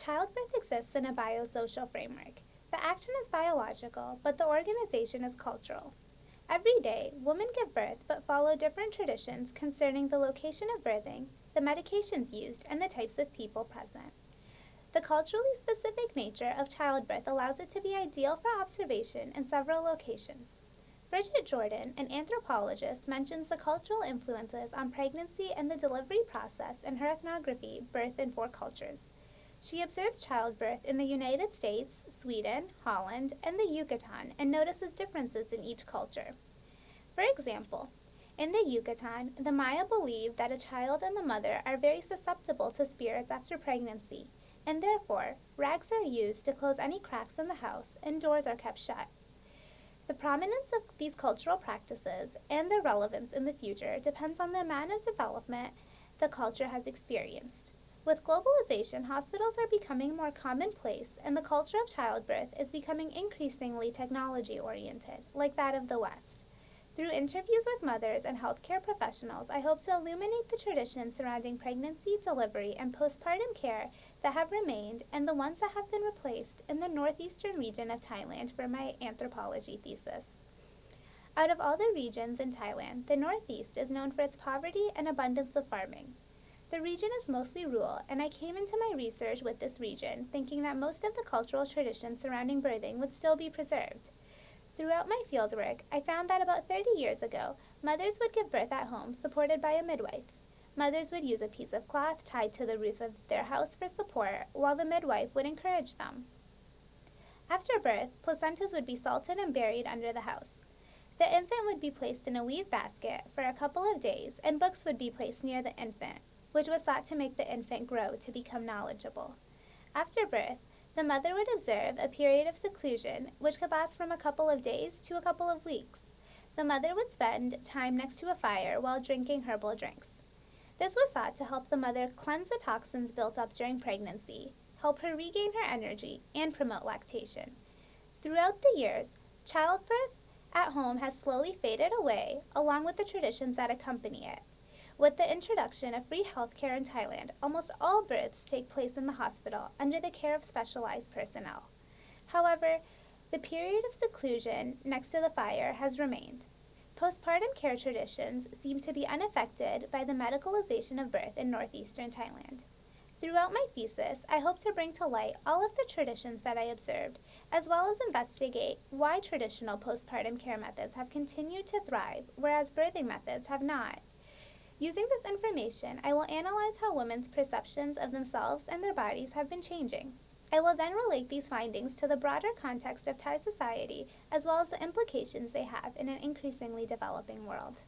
Childbirth exists in a biosocial framework. The action is biological, but the organization is cultural. Every day, women give birth but follow different traditions concerning the location of birthing, the medications used, and the types of people present. The culturally specific nature of childbirth allows it to be ideal for observation in several locations. Bridget Jordan, an anthropologist, mentions the cultural influences on pregnancy and the delivery process in her ethnography, Birth in Four Cultures. She observes childbirth in the United States, Sweden, Holland, and the Yucatan and notices differences in each culture. For example, in the Yucatan, the Maya believe that a child and the mother are very susceptible to spirits after pregnancy, and therefore, rags are used to close any cracks in the house and doors are kept shut. The prominence of these cultural practices and their relevance in the future depends on the amount of development the culture has experienced. With globalization, hospitals are becoming more commonplace, and the culture of childbirth is becoming increasingly technology oriented, like that of the West. Through interviews with mothers and healthcare professionals, I hope to illuminate the traditions surrounding pregnancy, delivery, and postpartum care that have remained and the ones that have been replaced in the northeastern region of Thailand for my anthropology thesis. Out of all the regions in Thailand, the northeast is known for its poverty and abundance of farming. The region is mostly rural, and I came into my research with this region thinking that most of the cultural traditions surrounding birthing would still be preserved. Throughout my fieldwork, I found that about 30 years ago, mothers would give birth at home supported by a midwife. Mothers would use a piece of cloth tied to the roof of their house for support, while the midwife would encourage them. After birth, placentas would be salted and buried under the house. The infant would be placed in a weave basket for a couple of days, and books would be placed near the infant, which was thought to make the infant grow to become knowledgeable. After birth, the mother would observe a period of seclusion, which could last from a couple of days to a couple of weeks. The mother would spend time next to a fire while drinking herbal drinks. This was thought to help the mother cleanse the toxins built up during pregnancy, help her regain her energy, and promote lactation. Throughout the years, childbirth at home has slowly faded away, along with the traditions that accompany it. With the introduction of free healthcare in Thailand, almost all births take place in the hospital under the care of specialized personnel. However, the period of seclusion next to the fire has remained. Postpartum care traditions seem to be unaffected by the medicalization of birth in northeastern Thailand. Throughout my thesis, I hope to bring to light all of the traditions that I observed, as well as investigate why traditional postpartum care methods have continued to thrive, whereas birthing methods have not. Using this information, I will analyze how women's perceptions of themselves and their bodies have been changing. I will then relate these findings to the broader context of Thai society, as well as the implications they have in an increasingly developing world.